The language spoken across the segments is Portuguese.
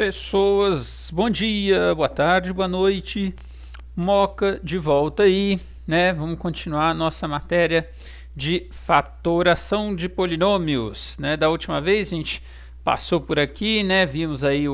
Pessoas, bom dia, boa tarde, boa noite. Moca de volta aí, né? Vamos continuar a nossa matéria de fatoração de polinômios, né? Da última vez a gente passou por aqui, né? Vimos aí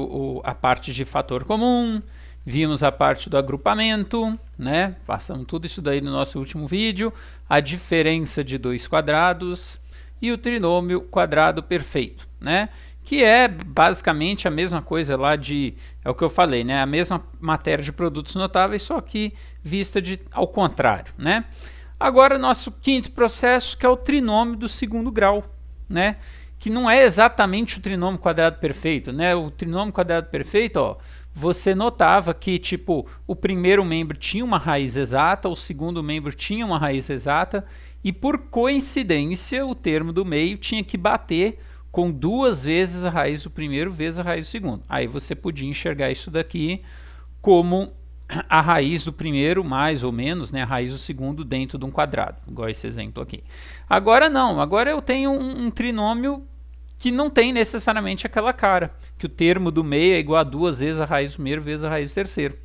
a parte de fator comum, vimos a parte do agrupamento, né? Passamos tudo isso daí no nosso último vídeo, a diferença de dois quadrados e o trinômio quadrado perfeito, né? Que é basicamente a mesma coisa lá é o que eu falei, né? A mesma matéria de produtos notáveis, só que vista ao contrário, né? Agora, nosso quinto processo, que é o trinômio do segundo grau, né? Que não é exatamente o trinômio quadrado perfeito, né? O trinômio quadrado perfeito, ó, você notava que, tipo, o primeiro membro tinha uma raiz exata, o segundo membro tinha uma raiz exata, e por coincidência, o termo do meio tinha que bater com duas vezes a raiz do primeiro vezes a raiz do segundo. Aí você podia enxergar isso daqui como a raiz do primeiro mais ou menos, né, a raiz do segundo dentro de um quadrado, igual esse exemplo aqui. Agora não, agora eu tenho um trinômio que não tem necessariamente aquela cara, que o termo do meio é igual a duas vezes a raiz do primeiro vezes a raiz do terceiro.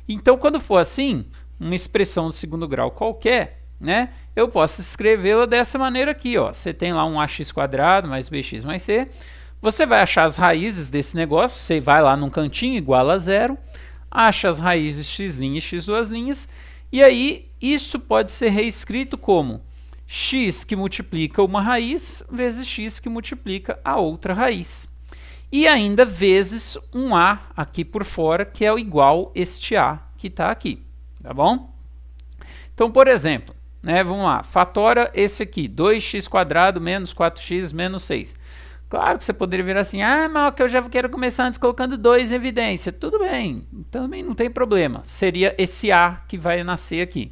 Então, quando for assim, uma expressão do segundo grau qualquer, né, eu posso escrevê-la dessa maneira aqui, ó. Você tem lá um ax quadrado mais bx mais c. Você vai achar as raízes desse negócio, você vai lá num cantinho, igual a zero, acha as raízes x' e x2', e aí isso pode ser reescrito como x que multiplica uma raiz vezes x que multiplica a outra raiz. E ainda vezes um a aqui por fora, que é igual este a que está aqui, tá bom? Então, por exemplo, né, vamos lá, fatora esse aqui, 2x² menos 4x menos 6. Claro que você poderia virar assim, mas que eu já quero começar antes colocando 2 em evidência. Tudo bem, também não tem problema. Seria esse a que vai nascer aqui.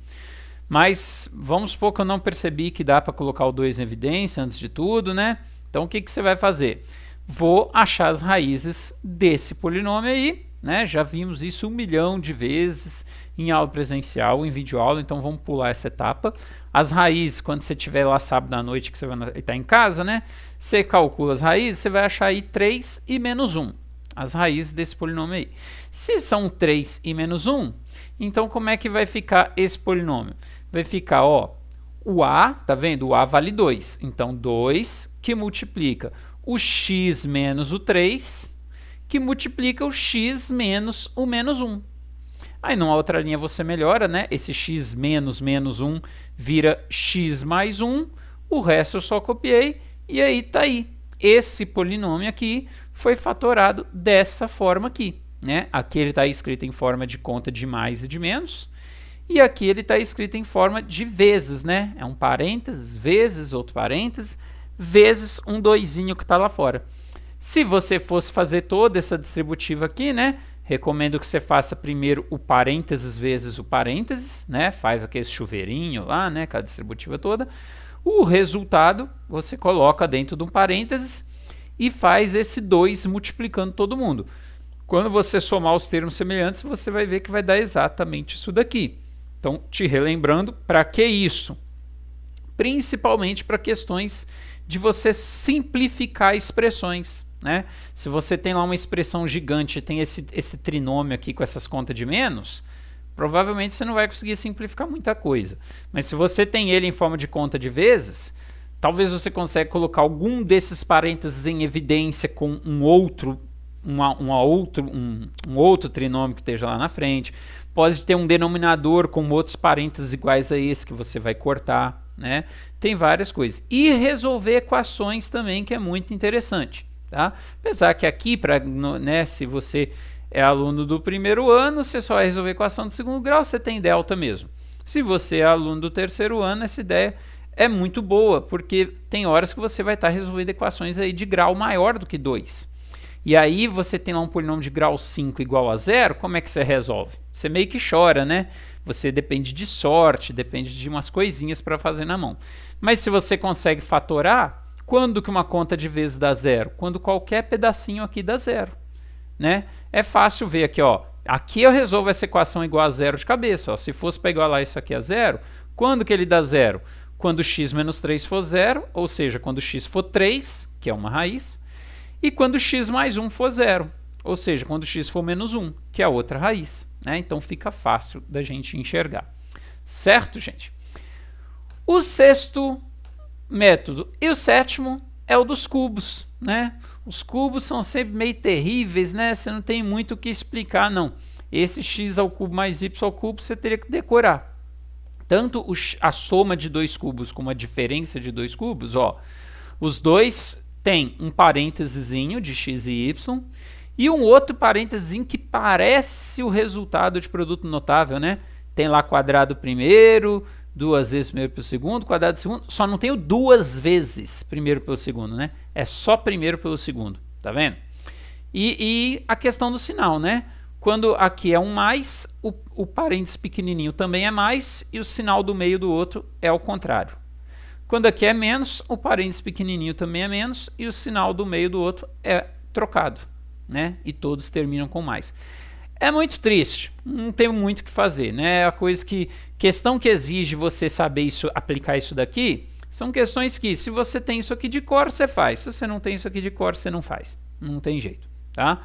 Mas vamos supor que eu não percebi que dá para colocar o 2 em evidência antes de tudo, né? Então o que você vai fazer? Vou achar as raízes desse polinômio aí, né? Já vimos isso 1 milhão de vezes em aula presencial, em videoaula, então vamos pular essa etapa. As raízes, quando você estiver lá sábado à noite, que você vai estar em casa, né? Você calcula as raízes, você vai achar aí 3 e menos 1, as raízes desse polinômio aí. Se são 3 e menos 1, então como é que vai ficar esse polinômio? Vai ficar, ó, o a, tá vendo? O a vale 2, então 2 que multiplica o x menos o 3, que multiplica o x menos o menos 1. Aí numa outra linha você melhora, né? Esse x menos menos 1 vira x mais 1, o resto eu só copiei, e aí tá aí. Esse polinômio aqui foi fatorado dessa forma aqui, né? Aqui ele está escrito em forma de conta de mais e de menos, e aqui ele está escrito em forma de vezes, né? É um parênteses, vezes, outro parênteses, vezes um doisinho que está lá fora. Se você fosse fazer toda essa distributiva aqui, né? Recomendo que você faça primeiro o parênteses vezes o parênteses, né? Faz aquele chuveirinho lá, né? Com a distributiva toda. O resultado você coloca dentro de um parênteses e faz esse 2 multiplicando todo mundo. Quando você somar os termos semelhantes, você vai ver que vai dar exatamente isso daqui. Então, te relembrando, para que isso? Principalmente para questões de você simplificar expressões, né? Se você tem lá uma expressão gigante e tem esse trinômio aqui com essas contas de menos, provavelmente você não vai conseguir simplificar muita coisa. Mas se você tem ele em forma de conta de vezes, talvez você consiga colocar algum desses parênteses em evidência com um outro trinômio que esteja lá na frente. Pode ter um denominador com outros parênteses iguais a esse que você vai cortar, né? Tem várias coisas. E resolver equações também, que é muito interessante, tá? Apesar que aqui, né, se você é aluno do primeiro ano, você só vai resolver equação do segundo grau, você tem delta mesmo. Se você é aluno do terceiro ano, essa ideia é muito boa, porque tem horas que você vai estar resolvendo equações aí de grau maior do que 2. E aí você tem lá um polinômio de grau 5 igual a 0, como é que você resolve? Você meio que chora, né? Você depende de sorte, depende de umas coisinhas para fazer na mão. Mas se você consegue fatorar, quando que uma conta de vezes dá 0? Quando qualquer pedacinho aqui dá 0, né? É fácil ver aqui, ó. Aqui eu resolvo essa equação igual a 0 de cabeça, ó. Se fosse para igualar isso aqui a 0, quando que ele dá 0? Quando x menos 3 for 0, ou seja, quando x for 3, que é uma raiz, e quando x mais 1 for 0. ou seja, quando x for menos 1, que é a outra raiz, né? Então fica fácil da gente enxergar. Certo, gente? O sexto método e o sétimo é o dos cubos, né? Os cubos são sempre meio terríveis, né? Você não tem muito o que explicar, não. Esse x ao cubo mais y ao cubo você teria que decorar. Tanto a soma de dois cubos como a diferença de dois cubos, ó, os dois têm um parêntesezinho de x e y e um outro parênteses que parece o resultado de produto notável, né? Tem lá quadrado primeiro, duas vezes primeiro pelo segundo, quadrado segundo, só não tem o duas vezes primeiro pelo segundo, né? É só primeiro pelo segundo, tá vendo? E a questão do sinal, né? Quando aqui é um mais, o parênteses pequenininho também é mais e o sinal do meio do outro é ao contrário. Quando aqui é menos, o parênteses pequenininho também é menos e o sinal do meio do outro é trocado, né? E todos terminam com mais. É muito triste, não tem muito o que fazer, né? A questão que exige você saber isso, aplicar isso daqui, são questões que, se você tem isso aqui de cor, você faz. Se você não tem isso aqui de cor, você não faz. Não tem jeito, tá?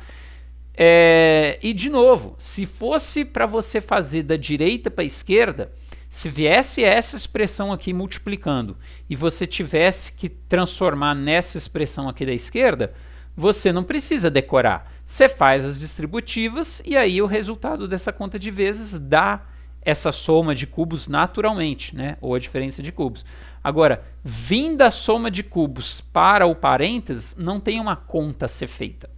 E de novo, se fosse para você fazer da direita para a esquerda, se viesse essa expressão aqui multiplicando e você tivesse que transformar nessa expressão aqui da esquerda, você não precisa decorar. Você faz as distributivas e aí o resultado dessa conta de vezes dá essa soma de cubos naturalmente, né? Ou a diferença de cubos. Agora, vindo a soma de cubos para o parênteses, não tem uma conta a ser feita.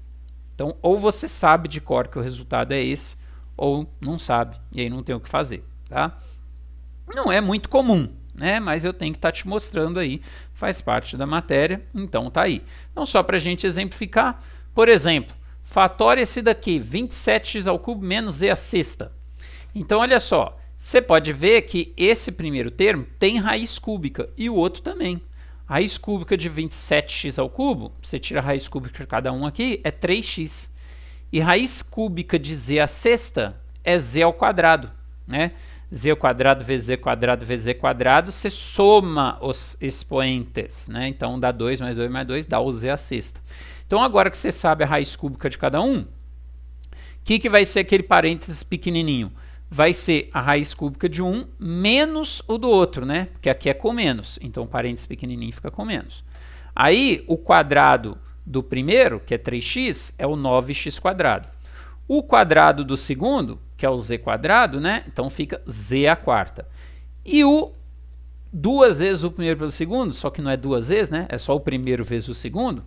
Então, ou você sabe de cor que o resultado é esse, ou não sabe, e aí não tem o que fazer, tá? Não é muito comum, né? Mas eu tenho que estar te mostrando aí, faz parte da matéria, então tá aí. Então, só para a gente exemplificar, por exemplo, fatório esse daqui, 27x ao cubo menos z à sexta. Então, olha só, você pode ver que esse primeiro termo tem raiz cúbica, e o outro também. Raiz cúbica de 27x ao cubo, você tira a raiz cúbica de cada um aqui, é 3x. E raiz cúbica de z à sexta é z ao quadrado, né? Z ao quadrado vezes z quadrado vezes z quadrado, você soma os expoentes, né? Então dá 2 mais 2 mais 2, dá o z à sexta. Então agora que você sabe a raiz cúbica de cada um, o que vai ser aquele parênteses pequenininho? Vai ser a raiz cúbica de um menos o do outro, né? Porque aqui é com menos, então o parênteses pequenininho fica com menos. Aí o quadrado do primeiro, que é 3x, é o 9x quadrado. O quadrado do segundo, que é o z quadrado, né? Então fica z à quarta. E o duas vezes o primeiro pelo segundo, só que não é duas vezes, né? É só o primeiro vezes o segundo,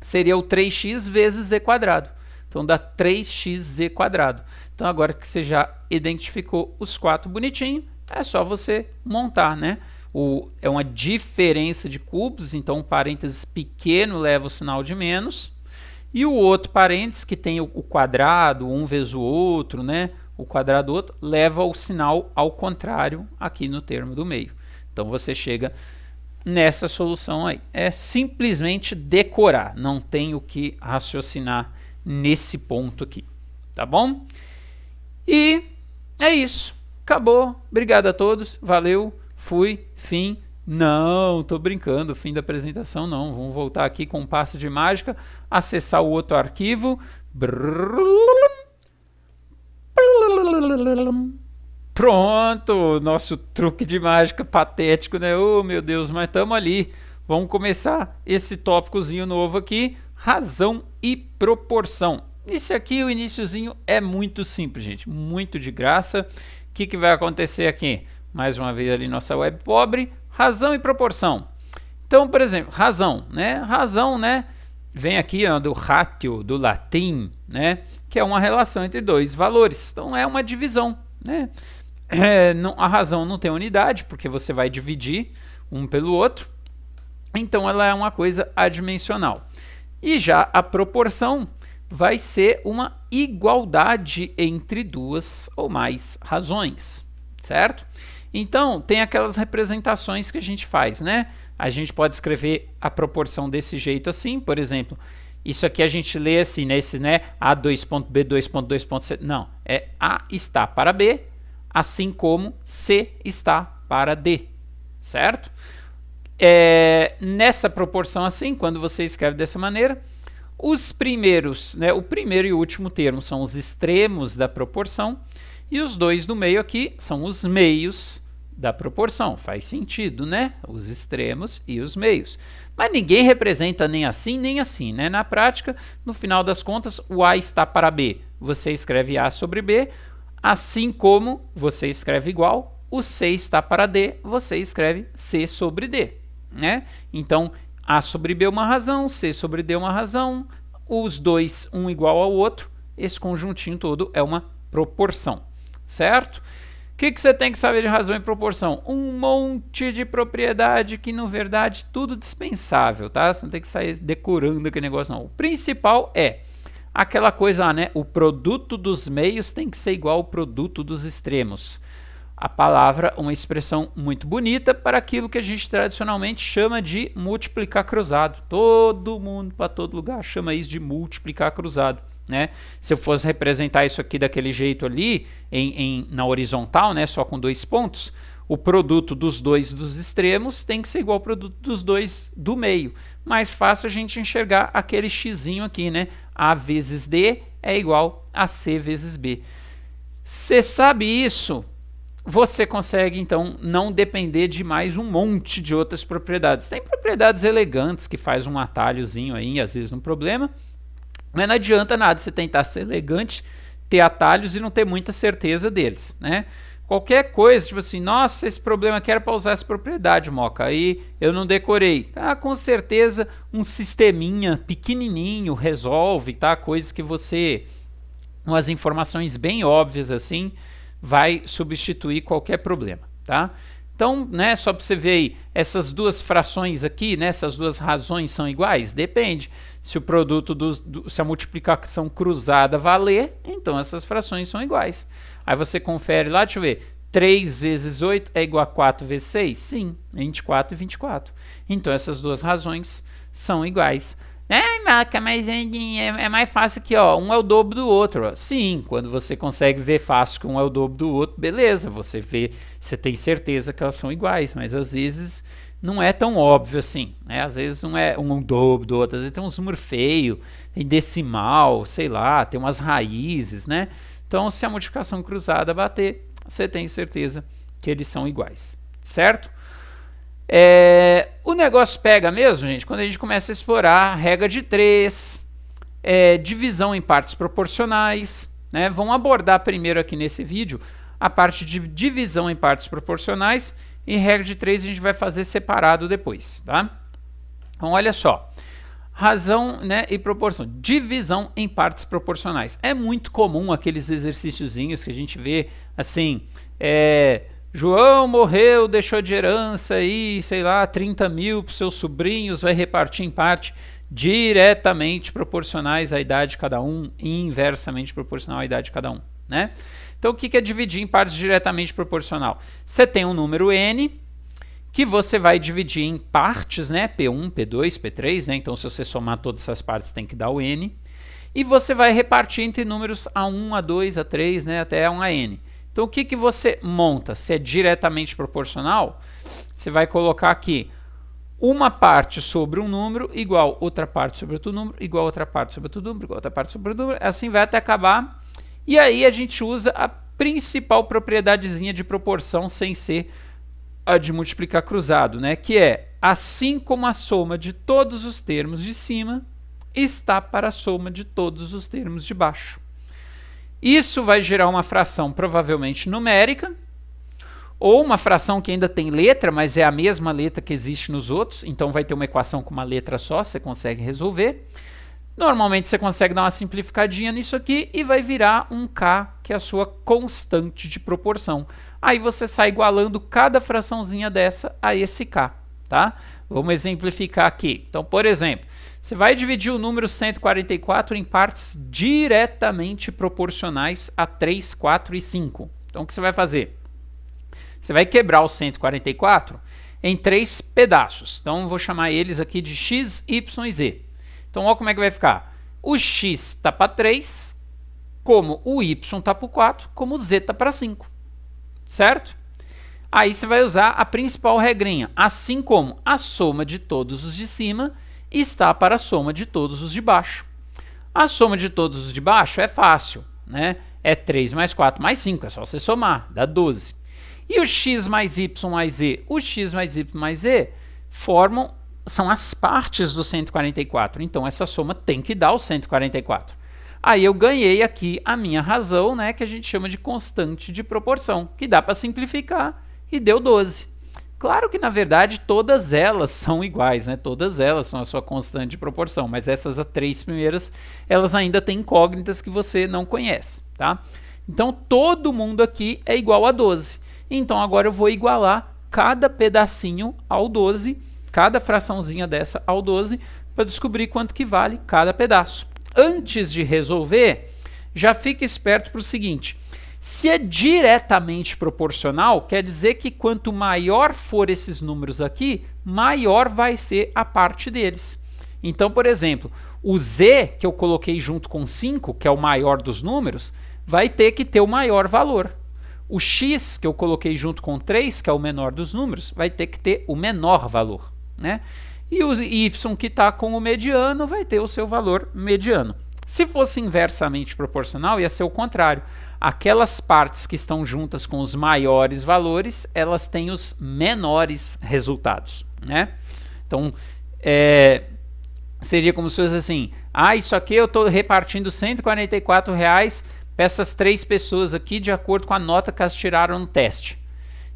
seria o 3x vezes z quadrado. Então dá 3xz quadrado. Então agora que você já identificou os quatro bonitinho, é só você montar, né? É uma diferença de cubos, então um parênteses pequeno leva o sinal de menos. E o outro parênteses, que tem o quadrado, um vezes o outro, né? O quadrado do outro, leva o sinal ao contrário aqui no termo do meio. Então você chega nessa solução aí. É simplesmente decorar, não tem o que raciocinar nesse ponto aqui, tá bom? E é isso, acabou, obrigado a todos, valeu, fui, fim. Não, tô brincando, fim da apresentação não, vamos voltar aqui com um passe de mágica, acessar o outro arquivo, pronto, nosso truque de mágica patético, né? Oh meu Deus, mas estamos ali, vamos começar esse tópicozinho novo aqui, razão e proporção. Esse aqui, o iniciozinho, é muito simples, gente, muito de graça. O que vai acontecer aqui? Mais uma vez ali nossa web pobre, razão e proporção. Então, por exemplo, razão, né, vem aqui ó, do ratio, do latim, né, que é uma relação entre dois valores. Então é uma divisão, né? A razão não tem unidade, porque você vai dividir um pelo outro. Então ela é uma coisa adimensional. E já a proporção vai ser uma igualdade entre duas ou mais razões, certo? Então, tem aquelas representações que a gente faz, né? A gente pode escrever a proporção desse jeito assim, por exemplo, isso aqui a gente lê assim, né? A2.B2.2.C. Não, é A está para B, assim como C está para D, certo? Nessa proporção assim, quando você escreve dessa maneira, Os primeiros, né, o primeiro e o último termo são os extremos da proporção, e os dois do meio aqui são os meios da proporção. Faz sentido, né? Os extremos e os meios. Mas ninguém representa nem assim, né? Na prática, no final das contas, o A está para B. Você escreve A sobre B, assim como você escreve igual, o C está para D, você escreve C sobre D, né? Então, A sobre B é uma razão, C sobre D é uma razão, os dois, um igual ao outro, esse conjuntinho todo é uma proporção, certo? O que você tem que saber de razão e proporção? Um monte de propriedade que, na verdade, tudo dispensável, tá? Você não tem que sair decorando aquele negócio, não. O principal é aquela coisa, né? O produto dos meios tem que ser igual ao produto dos extremos. A palavra, uma expressão muito bonita para aquilo que a gente tradicionalmente chama de multiplicar cruzado. Todo mundo, para todo lugar, chama isso de multiplicar cruzado, né? Se eu fosse representar isso aqui daquele jeito ali, na horizontal, né, só com 2 pontos, o produto dos dois dos extremos tem que ser igual ao produto dos dois do meio. Mais fácil a gente enxergar aquele xzinho aqui, né? A vezes D é igual a C vezes B. Você sabe isso? Você consegue, então, não depender de mais um monte de outras propriedades. Tem propriedades elegantes que faz um atalhozinho aí, às vezes um problema, mas não adianta nada você tentar ser elegante, ter atalhos e não ter muita certeza deles, né? Qualquer coisa, tipo assim, nossa, esse problema aqui era para usar essa propriedade, Moca, aí eu não decorei. Ah, com certeza um sisteminha pequenininho resolve, tá? Coisas que você, umas informações bem óbvias assim, vai substituir qualquer problema, tá? Então, né, só para você ver aí, essas duas frações aqui, né, essas duas razões são iguais? Depende. Se o produto, se a multiplicação cruzada valer, então essas frações são iguais. Aí você confere lá, deixa eu ver, 3 vezes 8 é igual a 4 vezes 6? Sim, 24 e 24. Então essas duas razões são iguais. Maca, mas é mais fácil que, ó, um é o dobro do outro. Ó. Sim, quando você consegue ver fácil que um é o dobro do outro, beleza, você vê, você tem certeza que elas são iguais, mas às vezes não é tão óbvio assim, né? Às vezes não é um dobro do outro, às vezes tem uns números feios, tem decimal, sei lá, tem umas raízes, né? Então, se a multiplicação cruzada bater, você tem certeza que eles são iguais, certo? O negócio pega mesmo, gente, quando a gente começa a explorar a regra de 3, divisão em partes proporcionais, né? Vamos abordar primeiro aqui nesse vídeo a parte de divisão em partes proporcionais e regra de 3 a gente vai fazer separado depois, tá? Então, olha só, razão, né, e proporção, divisão em partes proporcionais. É muito comum aqueles exercíciozinhos que a gente vê, assim, João morreu, deixou de herança aí, sei lá, 30 mil para os seus sobrinhos, vai repartir em parte diretamente proporcionais à idade de cada um e inversamente proporcional à idade de cada um, né? Então, o que é dividir em partes diretamente proporcional? Você tem um número n que você vai dividir em partes, né? P1, P2, P3, né? Então, se você somar todas essas partes, tem que dar o n. E você vai repartir entre números A1, A2, A3, né? Até A1 a n. Então, o que você monta? Se é diretamente proporcional, você vai colocar aqui uma parte sobre um número igual outra parte sobre outro número, igual outra parte sobre outro número, igual outra parte sobre outro número, assim vai até acabar. E aí a gente usa a principal propriedadezinha de proporção sem ser a de multiplicar cruzado, né? Que é, assim como a soma de todos os termos de cima está para a soma de todos os termos de baixo. Isso vai gerar uma fração provavelmente numérica, ou uma fração que ainda tem letra, mas é a mesma letra que existe nos outros, então vai ter uma equação com uma letra só, você consegue resolver. Normalmente você consegue dar uma simplificadinha nisso aqui e vai virar um k, que é a sua constante de proporção. Aí você sai igualando cada fraçãozinha dessa a esse k, tá? Vamos exemplificar aqui. Então, por exemplo, você vai dividir o número 144 em partes diretamente proporcionais a 3, 4 e 5. Então, o que você vai fazer? Você vai quebrar o 144 em 3 pedaços. Então, eu vou chamar eles aqui de x, y e z. Então, olha como é que vai ficar. O x está para 3, como o y está para 4, como o z está para 5. Certo? Aí você vai usar a principal regrinha. Assim como a soma de todos os de cima está para a soma de todos os de baixo. A soma de todos os de baixo é fácil, né? É 3 mais 4 mais 5, é só você somar, dá 12. E o x mais y mais z? O x mais y mais z são as partes do 144, então essa soma tem que dar o 144. Aí eu ganhei aqui a minha razão, né, que a gente chama de constante de proporção, que dá para simplificar e deu 12. Claro que, na verdade, todas elas são iguais, né? Todas elas são a sua constante de proporção, mas essas três primeiras, elas ainda têm incógnitas que você não conhece, tá? Então, todo mundo aqui é igual a 12. Então, agora eu vou igualar cada pedacinho ao 12, cada fraçãozinha dessa ao 12, para descobrir quanto que vale cada pedaço. Antes de resolver, já fica esperto para o seguinte: se é diretamente proporcional, quer dizer que quanto maior for esses números aqui, maior vai ser a parte deles. Então, por exemplo, o z, que eu coloquei junto com 5, que é o maior dos números, vai ter que ter o maior valor. O x, que eu coloquei junto com 3, que é o menor dos números, vai ter que ter o menor valor, né? E o y, que está com o mediano, vai ter o seu valor mediano. Se fosse inversamente proporcional, ia ser o contrário. Aquelas partes que estão juntas com os maiores valores, elas têm os menores resultados, né? Então, seria como se fosse assim: isso aqui eu estou repartindo R$144 para essas 3 pessoas aqui, de acordo com a nota que elas tiraram no teste.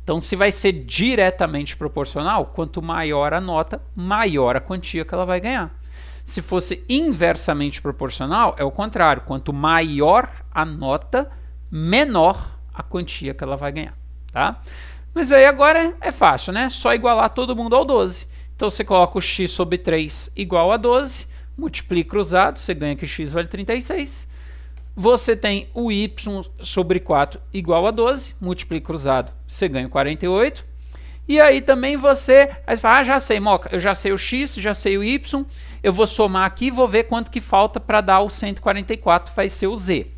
Então, se vai ser diretamente proporcional, quanto maior a nota, maior a quantia que ela vai ganhar. Se fosse inversamente proporcional, é o contrário. Quanto maior a nota, menor a quantia que ela vai ganhar, tá? Mas aí agora é fácil, né? Só igualar todo mundo ao 12. Então, você coloca o x sobre 3 igual a 12, multiplica cruzado, você ganha que x vale 36. Você tem o y sobre 4 igual a 12, multiplica cruzado, você ganha 48. E aí também você fala: já sei, Moca, eu já sei o x, já sei o y, eu vou somar aqui e vou ver quanto que falta para dar o 144, vai ser o z.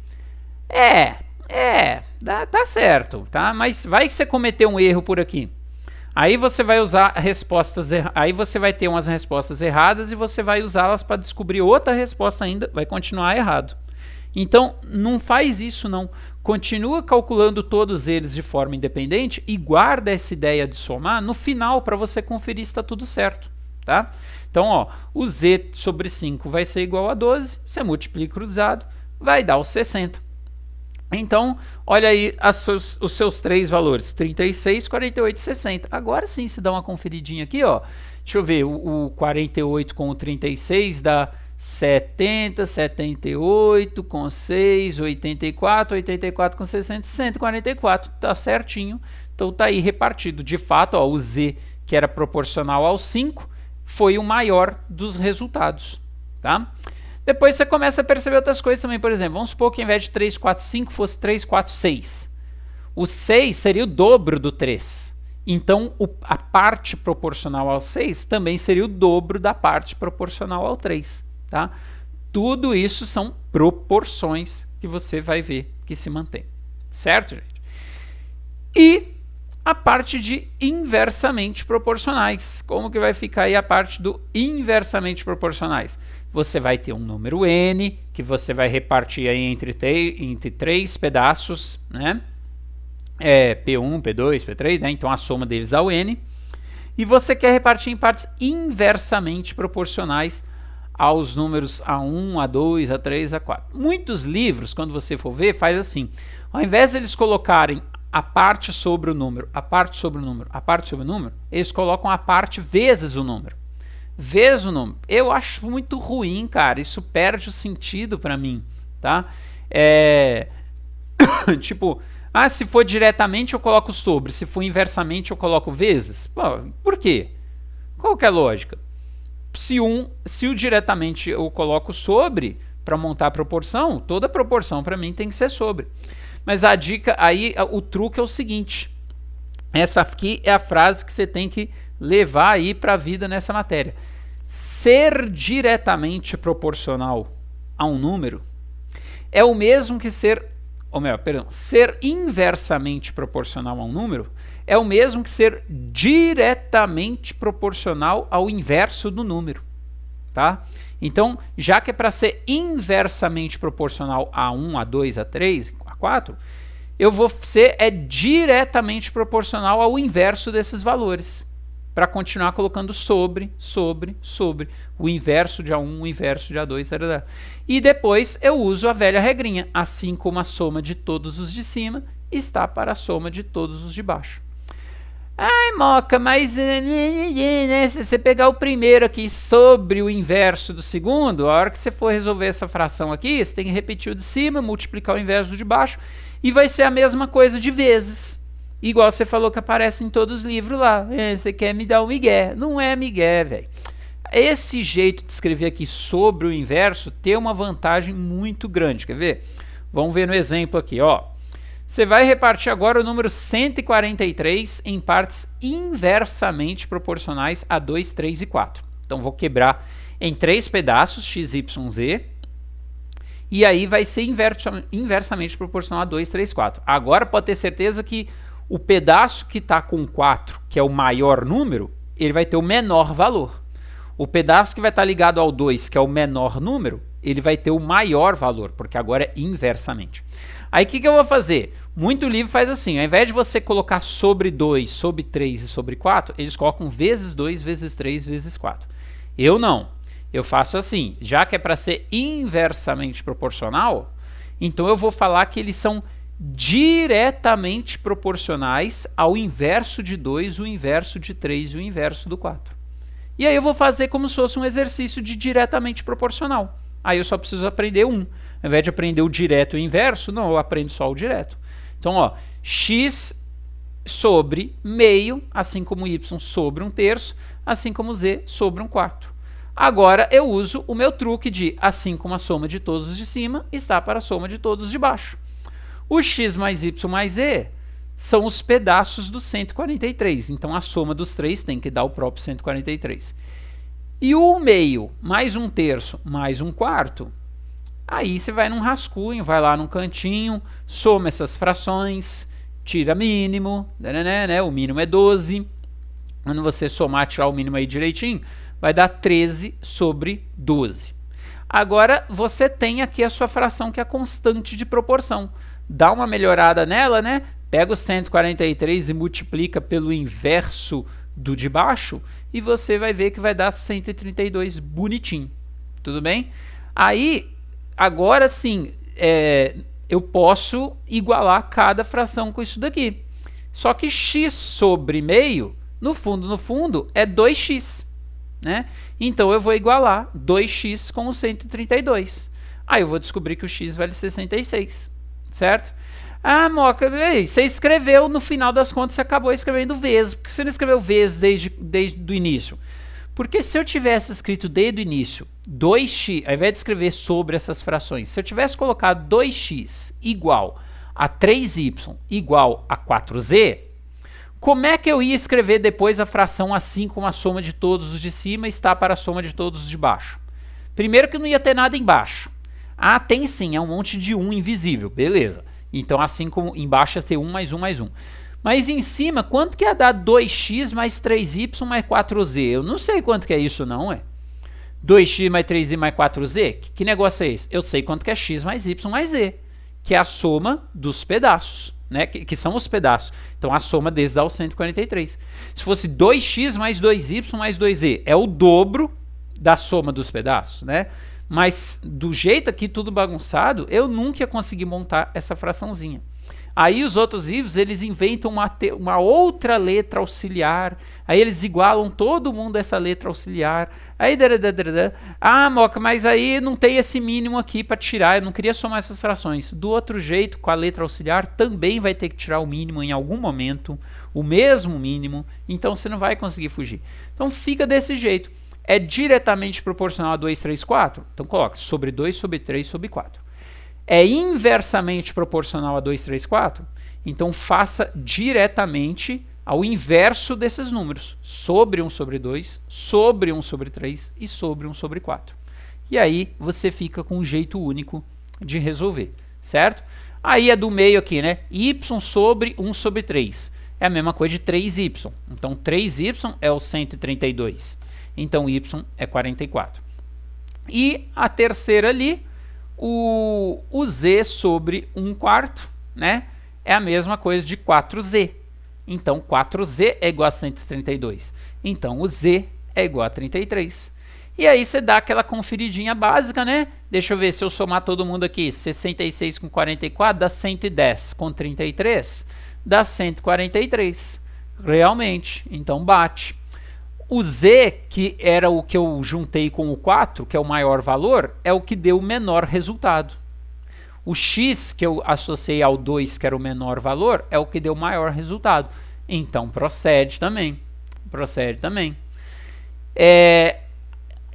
Tá certo, tá? Mas vai que você cometeu um erro por aqui. Aí você vai usar respostas, aí você vai ter umas respostas erradas e você vai usá-las para descobrir outra resposta ainda, vai continuar errado. Então, não faz isso não. Continua calculando todos eles de forma independente e guarda essa ideia de somar no final para você conferir se está tudo certo, tá? Então, ó, o z sobre 5 vai ser igual a 12, você multiplica cruzado, vai dar os 60. Então, olha aí os seus 3 valores, 36, 48 e 60. Agora sim, se dá uma conferidinha aqui, ó. Deixa eu ver, o 48 com o 36 dá 70, 78 com 6, 84, 84 com 60, 144, tá certinho. Então tá aí repartido. De fato, ó, o z, que era proporcional ao 5, foi o maior dos resultados, tá? Depois você começa a perceber outras coisas também. Por exemplo, vamos supor que ao invés de 3, 4, 5 fosse 3, 4, 6. O 6 seria o dobro do 3. Então, a parte proporcional ao 6 também seria o dobro da parte proporcional ao 3. Tá? Tudo isso são proporções que você vai ver que se mantém. Certo, gente? E a parte de inversamente proporcionais. Como que vai ficar aí a parte do inversamente proporcionais? Você vai ter um número n, que você vai repartir aí entre 3 pedaços, né? P1, P2, P3, né? Então a soma deles ao n. E você quer repartir em partes inversamente proporcionais aos números A1, A2, A3, A4. Muitos livros, quando você for ver, faz assim. Ao invés de eles colocarem a parte sobre o número, a parte sobre o número, a parte sobre o número, eles colocam a parte vezes o número. Vezes o número. Eu acho muito ruim, cara. Isso perde o sentido para mim, tá? Tipo, se for diretamente eu coloco sobre, se for inversamente eu coloco vezes. Pô, por quê? Qual que é a lógica? Se o diretamente eu coloco sobre para montar a proporção, toda proporção para mim tem que ser sobre. Mas a dica aí, o truque é o seguinte: essa aqui é a frase que você tem que levar aí para a vida nessa matéria. Ser diretamente proporcional a um número é o mesmo que ser inversamente proporcional a um número é o mesmo que ser diretamente proporcional ao inverso do número, tá? Então, já que é para ser inversamente proporcional a 1, a 2, a 3, a 4, eu vou ser diretamente proporcional ao inverso desses valores, para continuar colocando sobre, o inverso de A1, o inverso de A2, etc. E depois eu uso a velha regrinha, assim como a soma de todos os de cima está para a soma de todos os de baixo. Ai, Moca, mas né, se você pegar o primeiro aqui sobre o inverso do segundo, a hora que você for resolver essa fração aqui, você tem que repetir o de cima, multiplicar o inverso do de baixo, e vai ser a mesma coisa de vezes. Igual você falou que aparece em todos os livros lá. Você quer me dar um migué. Não é migué, velho. Esse jeito de escrever aqui sobre o inverso tem uma vantagem muito grande. Quer ver? Vamos ver no exemplo aqui, ó. Você vai repartir agora o número 143 em partes inversamente proporcionais a 2, 3 e 4. Então, vou quebrar em 3 pedaços, x, y, z. E aí vai ser inversamente proporcional a 2, 3, 4. Agora, pode ter certeza que o pedaço que está com 4, que é o maior número, ele vai ter o menor valor. O pedaço que vai estar ligado ao 2, que é o menor número, ele vai ter o maior valor, porque agora é inversamente. Aí o que eu vou fazer? Muito livro faz assim, ao invés de você colocar sobre 2, sobre 3 e sobre 4, eles colocam vezes 2, vezes 3, vezes 4. Eu não. Eu faço assim, já que é para ser inversamente proporcional, então eu vou falar que eles são diretamente proporcionais ao inverso de 2, o inverso de 3 e o inverso do 4. E aí eu vou fazer como se fosse um exercício de diretamente proporcional. Aí eu só preciso aprender um. Ao invés de aprender o direto e o inverso, não, eu aprendo só o direto. Então, ó, x sobre meio, assim como y sobre 1/3, assim como z sobre 1/4. Agora eu uso o meu truque de, assim como a soma de todos os de cima está para a soma de todos os de baixo. O x mais y mais z são os pedaços do 143. Então, a soma dos três tem que dar o próprio 143. E o meio mais 1/3 mais 1/4, aí você vai num rascunho, vai lá num cantinho, soma essas frações, tira mínimo, né? O mínimo é 12. Quando você somar, tirar o mínimo aí direitinho, vai dar 13 sobre 12. Agora, você tem aqui a sua fração, que é a constante de proporção. Dá uma melhorada nela, né? Pega o 143 e multiplica pelo inverso do de baixo e você vai ver que vai dar 132 bonitinho. Tudo bem? Aí, agora sim, eu posso igualar cada fração com isso daqui. Só que x sobre meio, no fundo, é 2x. Né? Então, eu vou igualar 2x com o 132. Aí eu vou descobrir que o x vale 66. Certo? Ah, Moca, você escreveu, no final das contas, você acabou escrevendo vezes. Por que você não escreveu vezes desde o início? Porque se eu tivesse escrito desde o início 2x, ao invés de escrever sobre essas frações, se eu tivesse colocado 2x igual a 3y igual a 4z, como é que eu ia escrever depois a fração assim como a soma de todos os de cima está para a soma de todos os de baixo? Primeiro que não ia ter nada embaixo. Ah, tem sim, é um monte de 1 invisível, beleza. Então, assim como embaixo ia ter 1 mais 1 mais 1. Mas em cima, quanto que ia dar 2x mais 3y mais 4z? Eu não sei quanto que é isso não, 2x mais 3y mais 4z? Que negócio é esse? Eu sei quanto que é x mais y mais z, que é a soma dos pedaços, né? Que são os pedaços. Então, a soma deles dá o 143. Se fosse 2x mais 2y mais 2z, é o dobro da soma dos pedaços, né? Mas do jeito aqui tudo bagunçado, eu nunca ia conseguir montar essa fraçãozinha. Aí os outros livros, eles inventam uma outra letra auxiliar, aí eles igualam todo mundo essa letra auxiliar, aí ah, Moca, mas aí não tem esse mínimo aqui para tirar, eu não queria somar essas frações. Do outro jeito, com a letra auxiliar, também vai ter que tirar o mínimo em algum momento, o mesmo mínimo, então você não vai conseguir fugir. Então fica desse jeito. É diretamente proporcional a 2, 3, 4? Então coloca sobre 2, sobre 3, sobre 4. É inversamente proporcional a 2, 3, 4? Então faça diretamente ao inverso desses números. Sobre 1 sobre 2, sobre 1 sobre 3 e sobre 1 sobre 4. E aí você fica com um jeito único de resolver, certo? Aí é do meio aqui, né? Y sobre 1 sobre 3. É a mesma coisa de 3y. Então 3y é o 132. Então, y é 44. E a terceira ali, o z sobre 1/4, né? É a mesma coisa de 4z. Então, 4z é igual a 132. Então, o z é igual a 33. E aí você dá aquela conferidinha básica, né? Deixa eu ver se eu somar todo mundo aqui. 66 com 44 dá 110. Com 33 dá 143. Realmente, então bate. O z, que era o que eu juntei com o 4, que é o maior valor, é o que deu o menor resultado. O x, que eu associei ao 2, que era o menor valor, é o que deu o maior resultado. Então, procede também. Procede também.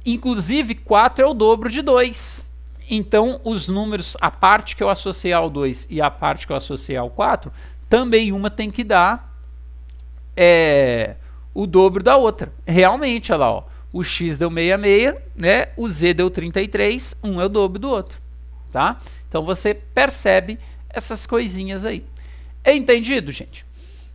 Inclusive, 4 é o dobro de 2. Então, os números, a parte que eu associei ao 2 e a parte que eu associei ao 4, também uma tem que dar o dobro da outra. Realmente, olha lá, ó, o x deu 66, né? O z deu 33, um é o dobro do outro. Tá? Então, você percebe essas coisinhas aí. É entendido, gente?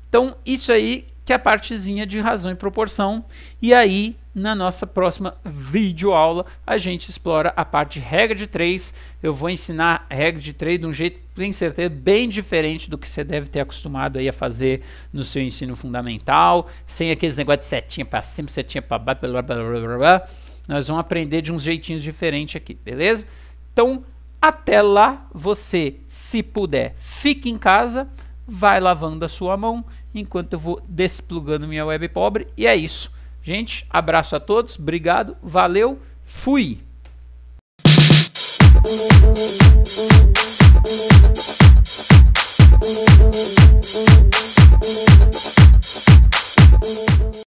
Então, isso aí que é a partezinha de razão e proporção. E aí, na nossa próxima videoaula, a gente explora a parte de regra de 3. Eu vou ensinar regra de 3 de um jeito, tenho certeza, bem diferente do que você deve ter acostumado aí a fazer no seu ensino fundamental, sem aqueles negócios de setinha para cima, setinha para baixo, blá, blá, blá, blá, blá. Nós vamos aprender de uns jeitinhos diferentes aqui, beleza? Então, até lá, você, se puder, fique em casa, vai lavando a sua mão, enquanto eu vou desplugando minha web pobre. E é isso. Gente, abraço a todos, obrigado, valeu, fui!